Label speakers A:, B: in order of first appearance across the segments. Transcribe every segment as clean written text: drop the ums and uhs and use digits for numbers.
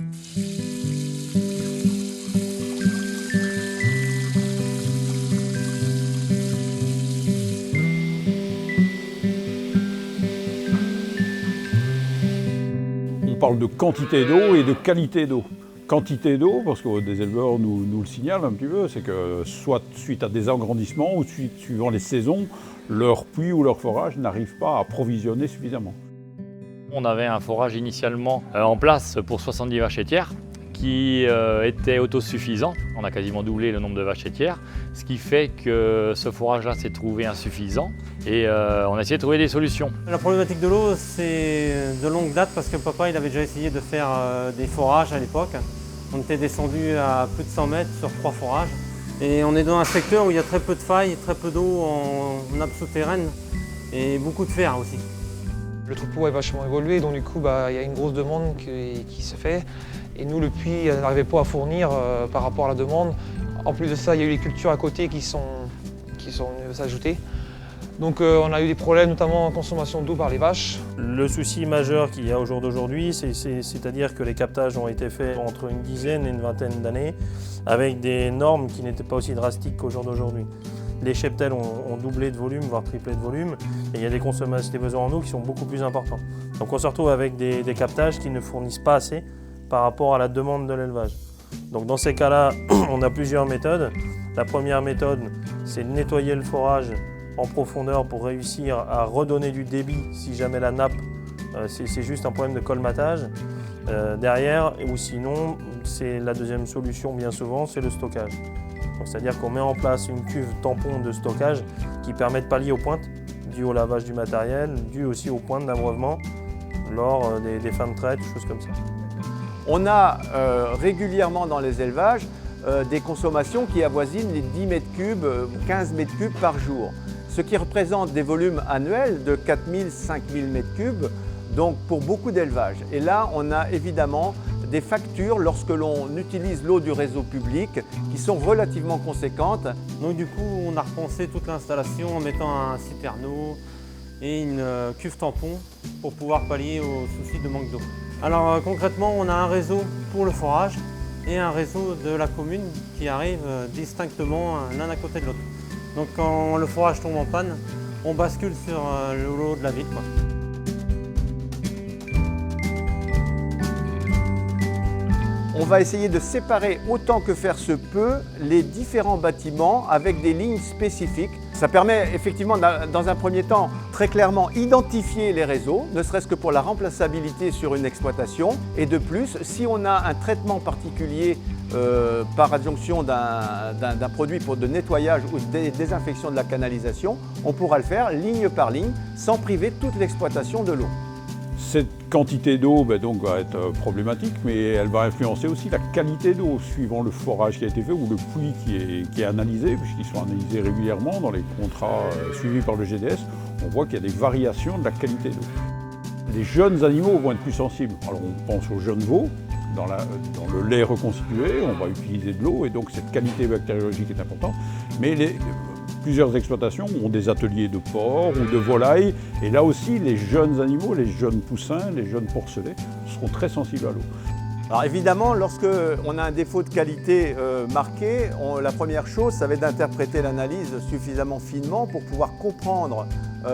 A: On parle de quantité d'eau et de qualité d'eau. Quantité d'eau, parce que des éleveurs nous le signalent un petit peu, c'est que soit suite à des agrandissements ou suivant les saisons, leur puits ou leur forage n'arrivent pas à approvisionner suffisamment.
B: On avait un forage initialement en place pour 70 vaches laitières qui était autosuffisant. On a quasiment doublé le nombre de vaches laitières, ce qui fait que ce forage-là s'est trouvé insuffisant et on a essayé de trouver des solutions.
C: La problématique de l'eau, c'est de longue date parce que papa il avait déjà essayé de faire des forages à l'époque. On était descendu à plus de 100 mètres sur 3 forages. Et on est dans un secteur où il y a très peu de failles, très peu d'eau en nappe souterraine et beaucoup de fer aussi.
D: Le troupeau a vachement évolué, donc du coup il y a une grosse demande qui se fait. Et nous, le puits n'arrivait pas à fournir par rapport à la demande. En plus de ça, il y a eu les cultures à côté qui sont venues s'ajouter. Donc on a eu des problèmes, notamment en consommation d'eau par les vaches.
C: Le souci majeur qu'il y a au jour d'aujourd'hui, c'est-à-dire que les captages ont été faits entre une dizaine et une vingtaine d'années, avec des normes qui n'étaient pas aussi drastiques qu'au jour d'aujourd'hui. Les cheptels ont doublé de volume, voire triplé de volume, et il y a des consommations, des besoins en eau qui sont beaucoup plus importants. Donc on se retrouve avec des captages qui ne fournissent pas assez par rapport à la demande de l'élevage. Donc dans ces cas-là, on a plusieurs méthodes. La première méthode, c'est de nettoyer le forage en profondeur pour réussir à redonner du débit si jamais la nappe, c'est juste un problème de colmatage. Derrière, ou sinon, c'est la deuxième solution bien souvent, c'est le stockage. C'est-à-dire qu'on met en place une cuve tampon de stockage qui permet de pallier aux pointes, dues au lavage du matériel, dues aussi aux pointes d'abreuvement lors des fins de traite, choses comme ça.
E: On a régulièrement dans les élevages des consommations qui avoisinent les 10 mètres cubes, 15 mètres cubes par jour, ce qui représente des volumes annuels de 4000, 5000 mètres cubes, donc pour beaucoup d'élevages. Et là, on a évidemment des factures lorsque l'on utilise l'eau du réseau public qui sont relativement conséquentes.
C: Donc du coup, on a repensé toute l'installation en mettant un citerneau et une cuve tampon pour pouvoir pallier aux soucis de manque d'eau. Alors concrètement, on a un réseau pour le forage et un réseau de la commune qui arrive distinctement l'un à côté de l'autre. Donc quand le forage tombe en panne, on bascule sur l'eau de la ville, quoi.
E: On va essayer de séparer autant que faire se peut les différents bâtiments avec des lignes spécifiques. Ça permet effectivement, dans un premier temps, très clairement identifier les réseaux, ne serait-ce que pour la remplaçabilité sur une exploitation. Et de plus, si on a un traitement particulier par adjonction d'un produit de nettoyage ou de désinfection de la canalisation, on pourra le faire ligne par ligne sans priver toute l'exploitation de l'eau.
A: Cette quantité d'eau donc, va être problématique, mais elle va influencer aussi la qualité d'eau suivant le forage qui a été fait ou le puits qui est analysé, puisqu'ils sont analysés régulièrement dans les contrats suivis par le GDS. On voit qu'il y a des variations de la qualité d'eau. Les jeunes animaux vont être plus sensibles. Alors on pense aux jeunes veaux. Dans le lait reconstitué, on va utiliser de l'eau et donc cette qualité bactériologique est importante. Mais plusieurs exploitations ont des ateliers de porc ou de volailles et là aussi les jeunes animaux, les jeunes poussins, les jeunes porcelets seront très sensibles à l'eau.
E: Alors évidemment, lorsque on a un défaut de qualité marqué, la première chose, ça va être d'interpréter l'analyse suffisamment finement pour pouvoir comprendre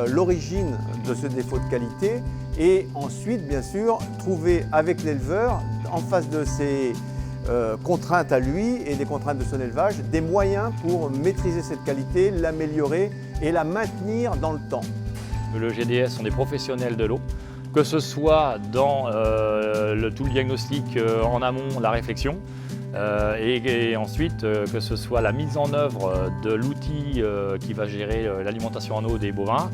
E: l'origine de ce défaut de qualité et ensuite, bien sûr, trouver avec l'éleveur, en face de ses contraintes à lui et des contraintes de son élevage, des moyens pour maîtriser cette qualité, l'améliorer et la maintenir dans le temps.
B: Le GDS sont des professionnels de l'eau, que ce soit dans tout le diagnostic en amont, la réflexion, et ensuite que ce soit la mise en œuvre de l'outil qui va gérer l'alimentation en eau des bovins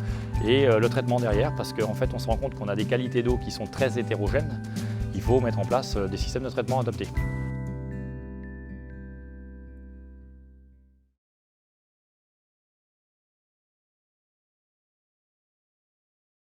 B: et le traitement derrière, parce qu'en fait on se rend compte qu'on a des qualités d'eau qui sont très hétérogènes. Il faut mettre en place des systèmes de traitement adaptés.